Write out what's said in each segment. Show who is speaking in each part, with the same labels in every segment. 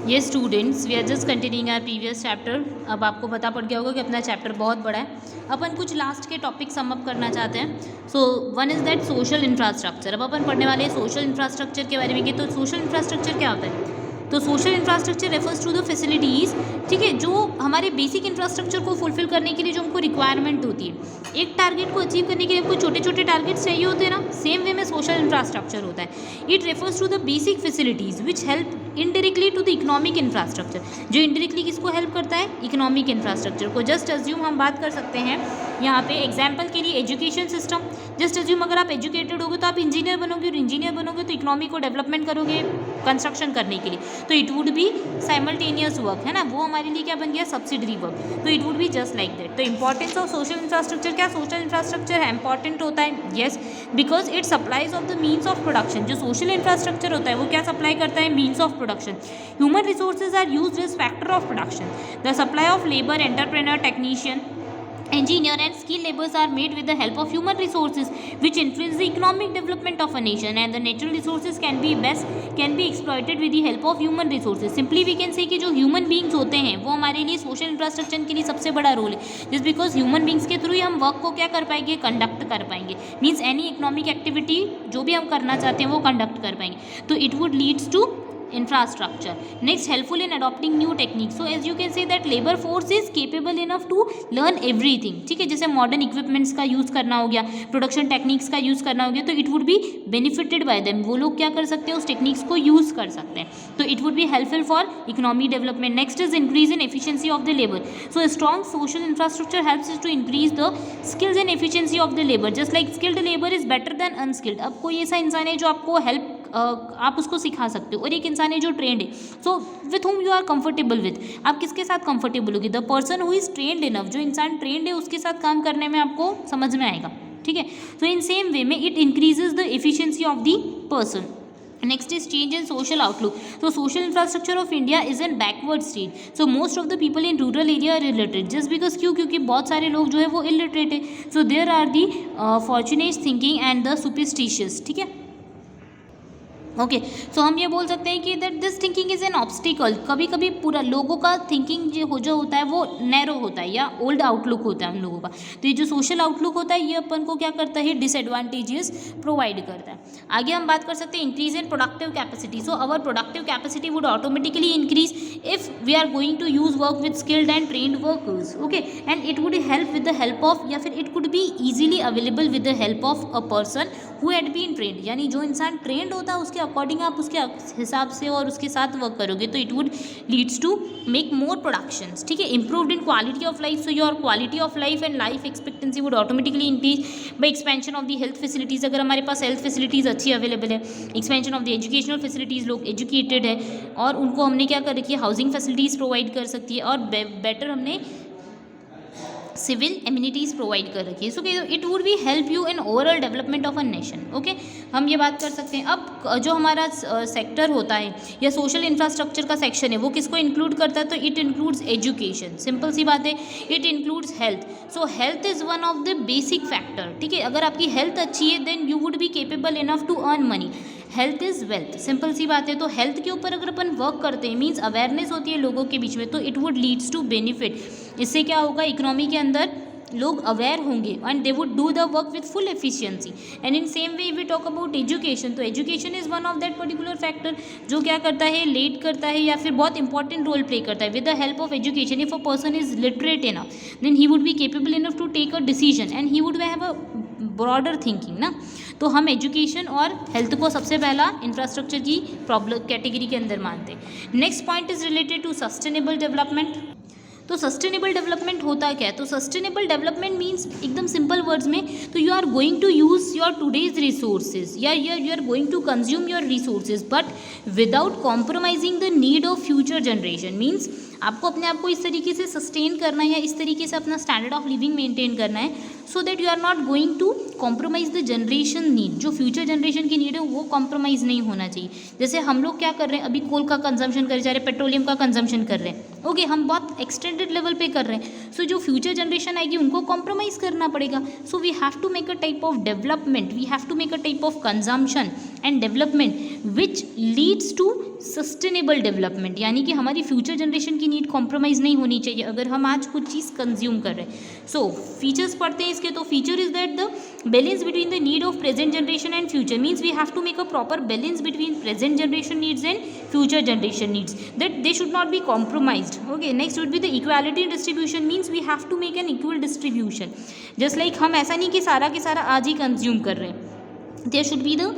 Speaker 1: ये students we are just continuing our previous chapter. अब आपको पता पड़ गया होगा कि अपना चैप्टर बहुत बड़ा है। अपन कुछ लास्ट के टॉपिक सम अप करना चाहते हैं। So one is that social infrastructure. अब अपन पढ़ने वाले सोशल इंफ्रास्ट्रक्चर के बारे में कि तो सोशल इंफ्रास्ट्रक्चर क्या होता है। तो social infrastructure refers to the facilities, ठीक है, जो हमारे बेसिक इंफ्रास्ट्रक्चर को फुलफिल करने के लिए जो हमको रिक्वायरमेंट होती है। एक टारगेट को अचीव करने के लिए हमको छोटे छोटे टारगेट्स चाहिए होते हैं ना, सेम वे में सोशल इंफ्रास्ट्रक्चर होता है। It refers to the basic facilities which help indirectly to the economic infrastructure, जो इनडायरेक्टली किसको हेल्प करता है, इकोनॉमिक इंफ्रास्ट्रक्चर को। जस्ट अज्यूम हम बात कर सकते हैं यहाँ पे एग्जाम्पल के लिए एजुकेशन सिस्टम। जस्ट अज्यूम अगर आप एजुकेटेड होगे तो आप इंजीनियर बनोगे, और इंजीनियर बनोगे तो इकोनॉमी को डेवलपमेंट करोगे कंस्ट्रक्शन करने के लिए, तो it would be simultaneous work, है ना, वो हमारे लिए क्या बन गया, सब्सिडरी वर्क। तो it would be just like that. तो इंपॉर्टेंस ऑफ सोशल इंफ्रास्ट्रक्चर, क्या सोशल इंफ्रास्ट्रक्चर है इंपॉर्टेंट होता है, yes, because it supplies of the means of production. जो सोशल इंफ्रास्ट्रक्चर होता है वो क्या सप्लाई करता है, means of production. Human resources are used as factor of production. The supply of labour, entrepreneur, technician, engineer and skilled laborers are made with the help of human resources which influence the economic development of a nation, and the natural resources can be exploited with the help of human resources. Simply we can say कि जो human beings होते हैं वो हमारे लिए social infrastructure के लिए सबसे बड़ा रोल है, just because human beings के थ्रू ही हम वर्क को क्या कर पाएंगे, कंडक्ट कर पाएंगे, मीन्स एनी इकोनॉमिक एक्टिविटी जो भी हम करना चाहते हैं वो कंडक्ट कर पाएंगे। तो it would leads to infrastructure. Next, helpful in adopting new techniques. So as you can say that labor force is capable enough to learn everything, ठीक है, जैसे मॉडर्न इक्विपमेंट्स का यूज़ करना हो गया, प्रोडक्शन टेक्निक्स का यूज़ करना हो गया, तो it would be benefited bye them. वो लोग क्या कर सकते हैं, उस टेक्निक्स को यूज़ कर सकते हैं, तो it would be helpful for economic development. Next is increase in efficiency of the labour. So strong social infrastructure helps to increase the skills and efficiency of the labour, just like skilled labour is better than unskilled. अब कोई ऐसा इंसान है जो आपको help आप उसको सिखा सकते हो, और एक इंसान है जो ट्रेंड है, so with whom you are comfortable with, आप किसके साथ कंफर्टेबल होगी, the person who is trained enough, जो इंसान ट्रेंड है उसके साथ काम करने में आपको समझ में आएगा, ठीक है। तो इन सेम वे में it increases the efficiency of the person. Next is change in social outlook. तो social infrastructure of India is an backward state. So most of the people in rural area are illiterate, just because क्यों, क्योंकि बहुत सारे लोग जो है वो illiterate है। So there are the fortunate thinking and the superstitious, ठीक है, ओके। सो हम ये बोल सकते हैं कि that this thinking is an obstacle. कभी कभी पूरा लोगों का थिंकिंग जो होता है वो नैरो होता है या ओल्ड आउटलुक होता है उन लोगों का। तो ये जो सोशल आउटलुक होता है ये अपन को क्या करता है, डिसएडवांटेजेस प्रोवाइड करता है। आगे हम बात कर सकते हैं increase in productive capacity. So our productive capacity would automatically increase if we are going to use work with skilled and trained workers, okay, and it would help with the help of, या फिर it could be easily available with the help of a person who had been trained. यानी जो इंसान trend होता है उसके according आप उसके हिसाब से और उसके साथ वर्क करोगे तो it would leads to make more productions, ठीक है, improved in quality of life. So your quality of life and life expectancy would automatically increase by expansion of the health facilities. अगर हमारे पास हेल्थ फैसिलिटीज़ अच्छी available है, expansion of the educational facilities, लोग educated है और उनको हमने क्या कर रखी है, हाउसिंग फैसिलिटीज़ प्रोवाइड कर सकती है, और बेटर हमने सिविल एम्यूनिटीज़ प्रोवाइड कर रखी है। सो it would B help you in overall development of a nation, okay. हम ये बात कर सकते हैं। अब जो हमारा सेक्टर होता है या सोशल इंफ्रास्ट्रक्चर का सेक्शन है वो किसको इंक्लूड करता है, तो इट इंक्लूड्स एजुकेशन, सिंपल सी बात है, it includes health. So health is one of the basic factor, ठीक है, अगर आपकी हेल्थ अच्छी है then you would be capable enough to earn money. Health is wealth, simple सी बात है। तो हेल्थ के ऊपर अगर अपन वर्क करते हैं, मीन्स अवेयरनेस होती है लोगों के बीच में, तो it would leads to benefit. इससे क्या होगा, इकोनॉमी के अंदर लोग अवेयर होंगे and they would do the work with full efficiency. And in same way we talk about education, तो education is one of that particular factor जो क्या करता है, लीड करता है या फिर बहुत इंपॉर्टेंट रोल प्ले करता है। With the help of education, if a person is literate enough then he would be capable enough to take a decision and he would have a broader thinking ना। तो हम education और health को सबसे पहला infrastructure की problem category के अंदर मानते हैं। Next point is related to sustainable development. तो सस्टेनेबल डेवलपमेंट होता क्या है, तो सस्टेनेबल डेवलपमेंट मीन्स एकदम सिंपल वर्ड्स में, तो you are going to use your today's resources या you are going to consume your resources but without compromising the need of future generation. Means आपको अपने आप को इस तरीके से सस्टेन करना है या इस तरीके से अपना स्टैंडर्ड ऑफ लिविंग मेंटेन करना है so that you are not going to compromise the generation need. जो फ्यूचर जनरेशन की नीड है वो कॉम्प्रोमाइज़ नहीं होना चाहिए। जैसे हम लोग क्या कर रहे हैं, अभी कोल का कंजम्पशन कर जा रहे हैं, पेट्रोलियम का कंजम्पशन कर रहे हैं, ओके, हम बहुत एक्सटेंडेड लेवल पे कर रहे हैं। सो जो फ्यूचर जनरेशन आएगी उनको कॉम्प्रोमाइज़ करना पड़ेगा। So we have to make a type of development, we have to make a type of consumption and development which leads to sustainable development, यानी कि हमारी फ्यूचर जनरेशन की नीड कॉम्प्रोमाइज़ नहीं होनी चाहिए अगर हम आज कुछ चीज़ कंज्यूम कर रहे हैं। सो फीचर्स पढ़ते हैं इसके। तो feature is that the balance between the need of present generation and future, means we have to make a proper balance between present generation needs and future generation needs, that they should not be compromised. Okay, next would be the equality in distribution, means we have to make an equal distribution. Just like हम ऐसा नहीं कि सारा के सारा आज ही consume कर रहे हैं, there should be the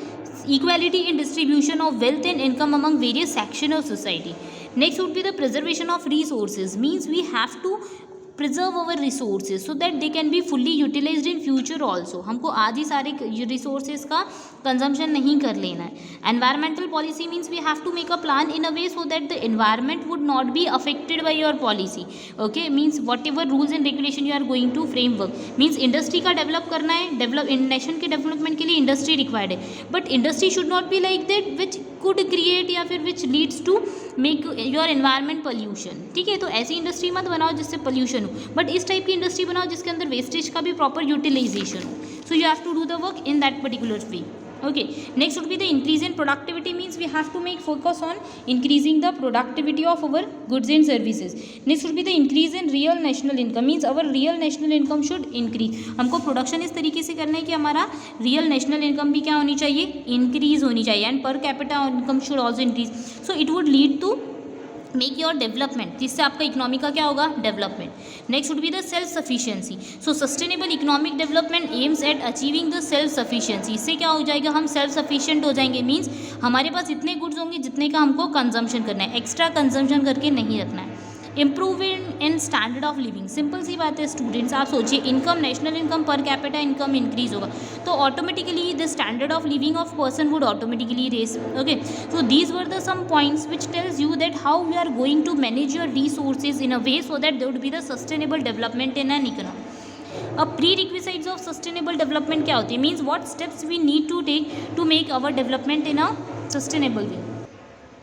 Speaker 1: equality in distribution of wealth and income among various sections of society. Next would be the preservation of resources, means we have to preserve our resources so that they can be fully utilized in future also. हमको आज ही सारे resources का consumption नहीं कर लेना है. Environmental policy means we have to make a plan in a way so that the environment would not be affected by your policy. Okay, means whatever rules and regulation you are going to framework, means industry का develop करना है, develop in nation के development के लिए industry required है, but industry should not be like that which could create या फिर which leads to make your environment pollution. ठीक है, तो ऐसी इंडस्ट्री मत बनाओ जिससे पोल्यूशन हो, बट इस टाइप की इंडस्ट्री बनाओ जिसके अंदर वेस्टेज का भी प्रॉपर यूटिलाइजेशन हो. So you have to do the work in that particular way. Okay, next would be the increase in productivity, means we have to make focus on increasing the productivity of our goods and services. Next would be the increase in real national income, means our real national income should increase. हमको production इस तरीके से करना है कि हमारा real national income भी क्या होनी चाहिए, इंक्रीज होनी चाहिए, and per capita income should also increase. So it would lead to make your development, जिससे आपका इकोनॉमी का क्या होगा, development. Next would be the self sufficiency. So sustainable economic development aims at achieving the self sufficiency. इससे क्या हो जाएगा, हम सेल्फ सफिशिएंट हो जाएंगे, मीन्स हमारे पास इतने गुड्स होंगे जितने का हमको कंजम्पशन करना है, एक्स्ट्रा कंजम्पशन करके नहीं रखना है. Improving in standard of living. Simple सी बात है स्टूडेंट्स, आप सोचिए income, national income, per capita income increase होगा तो automatically the standard of living of person would automatically raise. Okay, so these were the some points which tells you that how we are going to manage your resources in a way so that there would be the sustainable development in an economy. अब pre requisites of sustainable development क्या होती है, means what steps we need to take to make our development in a sustainable way.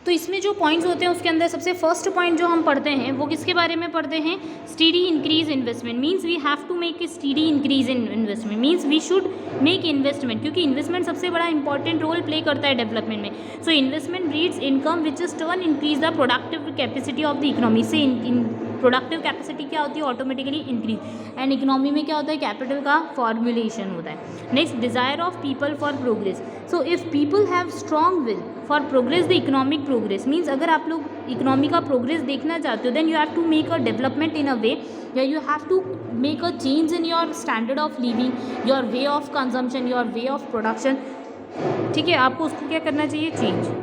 Speaker 1: तो इसमें जो points होते हैं उसके अंदर सबसे फर्स्ट पॉइंट जो हम पढ़ते हैं वो किसके बारे में पढ़ते हैं, steady increase investment. Means we have to make a steady increase in investment, means we should make investment, क्योंकि इन्वेस्टमेंट सबसे बड़ा इंपॉर्टेंट रोल प्ले करता है डेवलपमेंट में. So investment breeds income which is turn increase the productive capacity of the economy. से productive capacity क्या होती है, ऑटोमेटिकली इंक्रीज, एंड इकोनॉमी में क्या होता है, कैपिटल का फॉर्मुलेशन होता है. Next, desire of people for progress. So if people have strong will for progress the economic progress, means अगर आप लोग इकोनॉमी का प्रोग्रेस देखना चाहते हो then you have to make a development in a way या you have to make a change in your standard of living, your way of consumption, your way of production. ठीक है, आपको उसको क्या करना चाहिए, change.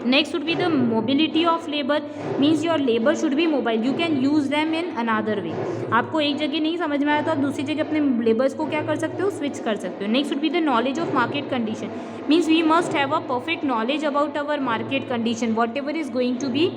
Speaker 1: Next would be the mobility of labour, means your labour should be mobile, you can use them in another way. आपको एक जगह नहीं समझ में आया तो आप दूसरी जगह अपने लेबर्स को क्या कर सकते हो, स्विच कर सकते हो. Next would be the knowledge of market condition, means we must have a perfect knowledge about our market condition, whatever is going to be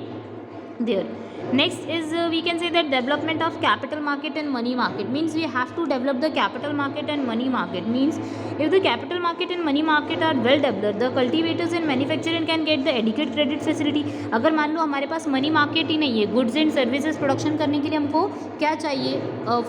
Speaker 1: there. Next is we can say that development of capital market and money market, means we have to develop the capital market and money market. Means if the capital market and money market are well developed, the cultivators and manufacturer can get the adequate credit facility. अगर मान लो हमारे पास money market ही नहीं है, goods and services production करने के लिए हमको क्या चाहिए,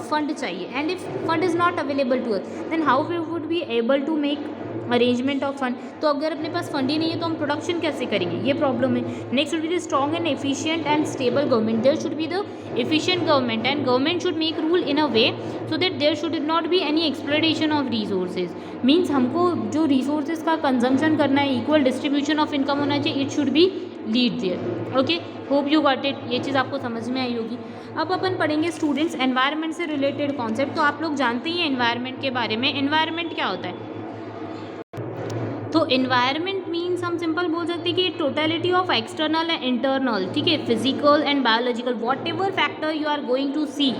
Speaker 1: फंड चाहिए, and if fund is not available to us then how we would be able to make arrangement of fund. तो अगर अपने पास फंड ही नहीं है तो हम प्रोडक्शन कैसे करेंगे, ये प्रॉब्लम है. Next should be the strong and efficient and stable government. There should be the efficient government and government should make rule in a way so that there should not be any exploitation of resources. Means हमको जो resources का consumption करना है, equal distribution of income होना चाहिए, it should be lead there. Okay, hope you got it, ये चीज़ आपको समझ में आई होगी. अब अपन पढ़ेंगे स्टूडेंट्स एनवायरनमेंट से रिलेटेड कॉन्सेप्ट. तो आप लोग जानते ही हैं एनवायरनमेंट के बारे में. एनवायरनमेंट क्या होता है, तो एनवायरनमेंट मीन्स हम सिंपल बोल सकते हैं कि totality of external and internal, ठीक है, physical and biological, whatever factor you are going to see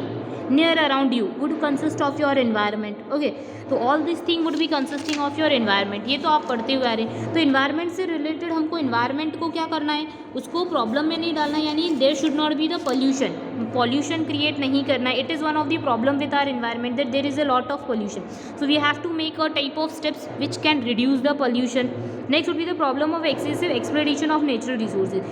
Speaker 1: near around you would consist of your environment. Okay, तो all this thing would be consisting of your environment. ये तो आप पढ़ते हुए आ रहे हैं. तो एनवायरनमेंट से रिलेटेड हमको एनवायरनमेंट को क्या करना है, उसको प्रॉब्लम में नहीं डालना, यानी there should not be the pollution create नहीं करना. It is one of the problem with our environment that there is a lot of pollution. So we have to make a type of steps which can reduce the pollution. Next would be the problem of excessive exploitation of natural resources.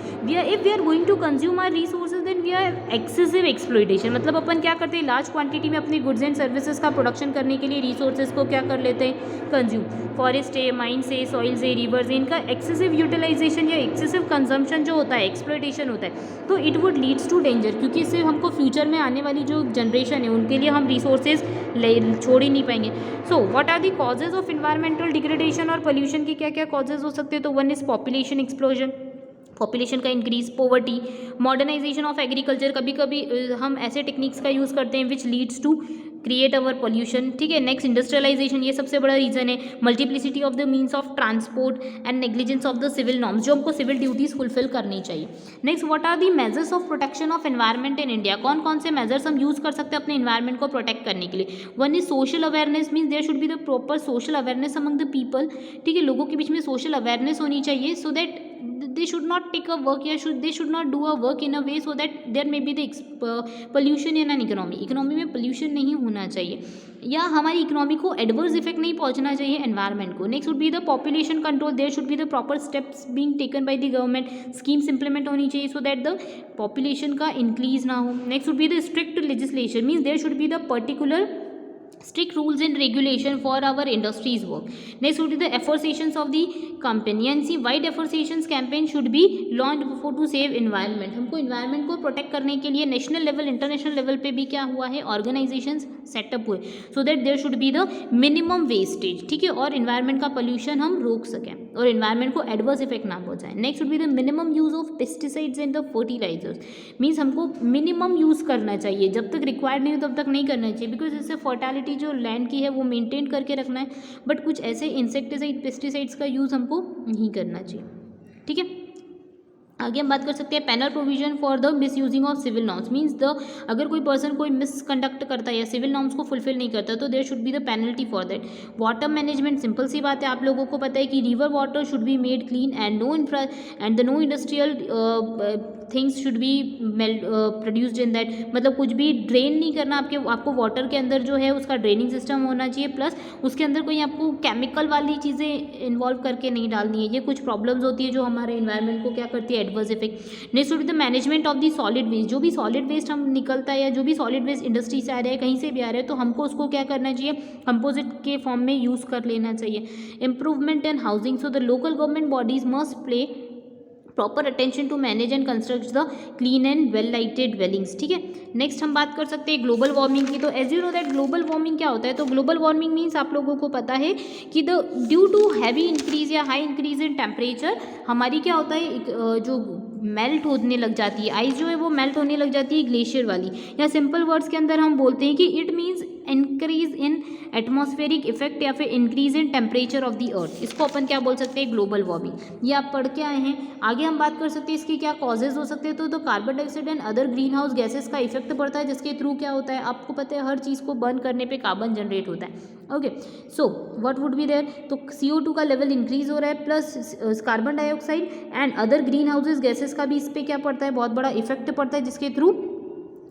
Speaker 1: If we are going to consume our resources, then India excessive exploitation, मतलब अपन क्या करते हैं, large quantity में अपनी goods and services का production करने के लिए रिसोर्सेज को क्या कर लेते हैं, कंज्यूम। फॉरेस्ट है, माइंस है, सॉइल्स है, रिवर्स है, इनका एक्सेसिव यूटिलाइजेशन या एक्सेसिव कंजम्पशन जो होता है, एक्सप्लॉइटेशन होता है, तो it would leads to danger, क्योंकि इससे हमको फ्यूचर में आने वाली जो जनरेशन है उनके लिए हम रिसोर्सेज छोड़ ही नहीं पाएंगे। So what are the causes of environmental degradation और पोल्यूशन के क्या क्या कॉजेज हो सकते हैं, तो one is population explosion, population का increase, poverty, modernisation of agriculture, कभी कभी हम ऐसे टेक्निक्स का यूज़ करते हैं which leads to create our pollution, ठीक है। नेक्स्ट इंडस्ट्रियलाइजेशन, ये सबसे बड़ा रीजन है। Multiplicity of the means of transport and negligence of the civil norms, जो हमको सिविल ड्यूटीज फुलफिल करनी चाहिए। Next, what are the measures of protection of environment in India, कौन कौन से मेजर्स हम यूज़ कर सकते हैं अपने एनवायरमेंट को प्रोटेक्ट करने के लिए। One is social awareness, means there should be the proper social awareness among the people, ठीक है, लोगों के बीच में सोशल अवेयरनेस होनी चाहिए, so that they should not take a work, या they should not do a work in a way so that there may be the pollution in an economy, economy में पोल्यूशन नहीं होना चाहिए या हमारी economy को एडवर्स इफेक्ट नहीं पहुंचना चाहिए एनवायरनमेंट को। Next would be the population control, there should be the proper steps being taken by the government, schemes implement होनी चाहिए सो दैट द पॉपुलेशन का इंक्रीज ना हो। Next would be the strict legislation, means there should be the particular strict rules and regulation for our industries work. Next would be the afforestation of the companioncy, why afforestation campaign should be launched before to save environment, हमको environment को protect करने के लिए national level international level पे भी क्या हुआ है, ऑर्गेनाइजेशंस सेटअप हुए, so that there should be the minimum wastage, ठीक है, और इन्वायरमेंट का पोल्यूशन हम रोक सकें और इन्वायरमेंट को एडवर्स इफेक्ट ना पहुंचाएं। Next would be the minimum use of pesticides and the fertilisers, means हमको मिनिमम यूज़ करना चाहिए, जब तक रिक्वायर्ड नहीं हो तब तक नहीं करना चाहिए, बिकॉज इससे फर्टिलिटी जो लैंड की है वो मेंटेन करके रखना है, बट कुछ ऐसे इंसेक्टिसाइड पेस्टिसाइड्स का यूज़ हमको नहीं करना चाहिए, ठीक है। आगे हम बात कर सकते हैं penal provision for the misusing of civil norms, means the अगर कोई पर्सन कोई मिसकंडक्ट करता है या सिविल नॉर्म्स को फुलफिल नहीं करता तो there should be the penalty for that. Water management, simple सी बात है, आप लोगों को पता है कि river water should be made clean and no industrial things should be produced in that, मतलब कुछ भी ड्रेन नहीं करना, आपको वाटर के अंदर जो है उसका ड्रेनिंग सिस्टम होना चाहिए, प्लस उसके अंदर कोई आपको केमिकल वाली चीज़ें इन्वॉल्व करके नहीं डालनी है, ये कुछ प्रॉब्लम्स होती है जो हमारे इन्वायरमेंट को क्या करती है, adverse effect. Next would be the management of the solid waste, जो भी सॉलिड वेस्ट हम निकलता है या जो भी सॉलिड वेस्ट इंडस्ट्री से आ रहा है कहीं से भी आ रहा है तो हमको उसको क्या करना चाहिए, कंपोजिट के फॉर्म में यूज़ कर लेना चाहिए। Improvement in housing, so the local government bodies must play proper attention to manage and construct the clean and well lighted dwellings, ठीक है। नेक्स्ट हम बात कर सकते हैं ग्लोबल वार्मिंग की, तो as you know that global warming क्या होता है, तो ग्लोबल वार्मिंग मीन्स आप लोगों को पता है कि the due to heavy increase या हाई इंक्रीज इन टेम्परेचर हमारी क्या होता है, जो मेल्ट होने लग जाती है, आइस जो है वो मेल्ट होने लग जाती है ग्लेशियर वाली, या सिंपल वर्ड्स के अंदर हम बोलते हैं कि it means increase in atmospheric effect या फिर increase in temperature of the अर्थ, इसको अपन क्या बोल सकते हैं, ग्लोबल वार्मिंग। ये आप पढ़ के आए हैं। आगे हम बात कर सकते हैं इसके क्या कॉजेज हो सकते हैं, तो carbon dioxide and other green house gases का इफेक्ट पड़ता है, जिसके थ्रू क्या होता है, आपको पता है हर चीज़ को बर्न करने पे कार्बन जनरेट होता है। Okay, so what would be there, तो CO2 का लेवल इंक्रीज हो रहा है, plus carbon dioxide and other greenhouses gases का भी इस पर क्या पड़ता है, बहुत बड़ा इफेक्ट पड़ता है, जिसके थ्रू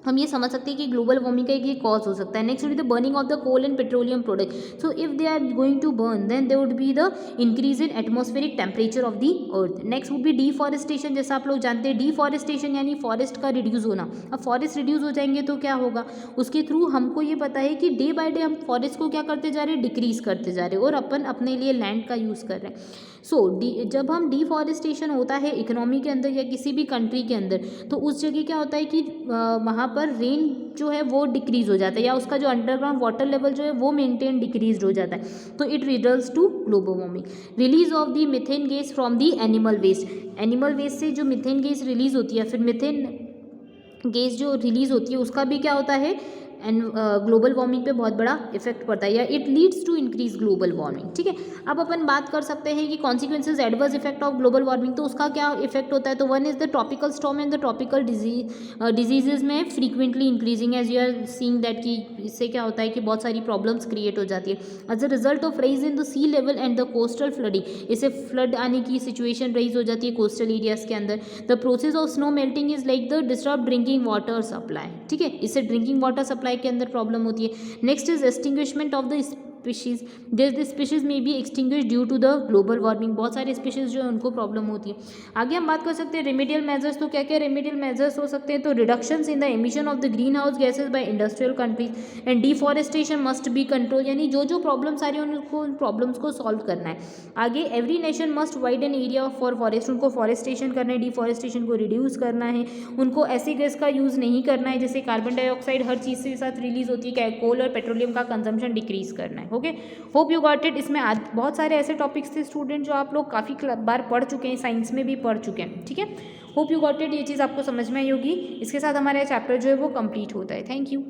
Speaker 1: हम ये समझ सकते हैं कि ग्लोबल वार्मिंग का एक ये कॉज हो सकता है। Next would be the burning of the coal and petroleum product, so if they are going to burn then they would be the increase in atmospheric temperature of the earth. Next would be deforestation, जैसा आप लोग जानते हैं deforestation यानी forest का reduce होना। अब forest reduce हो जाएंगे तो क्या होगा, उसके थ्रू हमको ये पता है कि डे बाय डे हम फॉरेस्ट को क्या करते जा रहे हैं, डिक्रीज करते जा रहे हैं और अपन अपने लिए लैंड का यूज़ कर रहे हैं। सो जब हम डिफॉरेस्टेशन होता है इकोनॉमी के अंदर या किसी भी कंट्री के अंदर, तो उस जगह क्या होता है कि वहाँ पर रेन जो है वो डिक्रीज हो जाता है या उसका जो अंडरग्राउंड वाटर लेवल जो है वो मेंटेन डिक्रीज हो जाता है, तो it results to global warming. Release of the methane gas from the animal waste, animal waste से जो मीथेन गैस रिलीज होती है, फिर मीथेन गैस जो रिलीज होती है उसका भी क्या होता है, एंड ग्लोबल वार्मिंग पे बहुत बड़ा इफेक्ट पड़ता है या it leads to increase global warming, ठीक है। अब अपन बात कर सकते हैं कि consequences adverse effect of global warming, तो उसका क्या इफेक्ट होता है, तो one is the tropical storm and the tropical diseases में frequently increasing as you are seeing that, कि इससे क्या होता है कि बहुत सारी प्रॉब्लम्स क्रिएट हो जाती है as a result of rise in the sea level and the coastal flooding, इससे फ्लड आने की सिचुएशन राइज हो जाती है कोस्टल एरियाज के अंदर। The process of snow melting is like the disturb drinking water supply, ठीक है, इससे ड्रिंकिंग वाटर सप्लाई के अंदर प्रॉब्लम होती है। Next is extinguishment of the species, this species में be extinguish due to the global warming, बहुत सारे स्पीशीज़ जो है उनको प्रॉब्लम होती है। आगे हम बात कर सकते हैं रेमेडियल मेजर्स, तो क्या क्या रेमेडियल मेजर्स हो सकते हैं, तो reductions in the emission of the greenhouse gases by industrial countries and deforestation must be control, यानी जो जो प्रॉब्लम्स आ रही है उनको उन प्रॉब्लम्स को सॉल्व करना है। आगे every nation must wide an area for forest, उनको फॉरेस्टेशन करना है, डिफॉरेस्टेशन को रिड्यूस करना है, उनको ऐसी गैस का यूज़ नहीं करना है जैसे कार्बन डाइऑक्साइड हर चीज़ के साथ रिलीज होती है, क्या कोल और पेट्रोलियम का कंजम्पशन डिक्रीज करना है। Okay, hope you got it. इसमें आज बहुत सारे ऐसे टॉपिक्स थे स्टूडेंट जो आप लोग काफ़ी बार पढ़ चुके हैं, साइंस में भी पढ़ चुके हैं, ठीक है। होप यू गॉट इट, ये चीज़ आपको समझ में आई होगी। इसके साथ हमारा चैप्टर जो है वो कंप्लीट होता है। Thank you.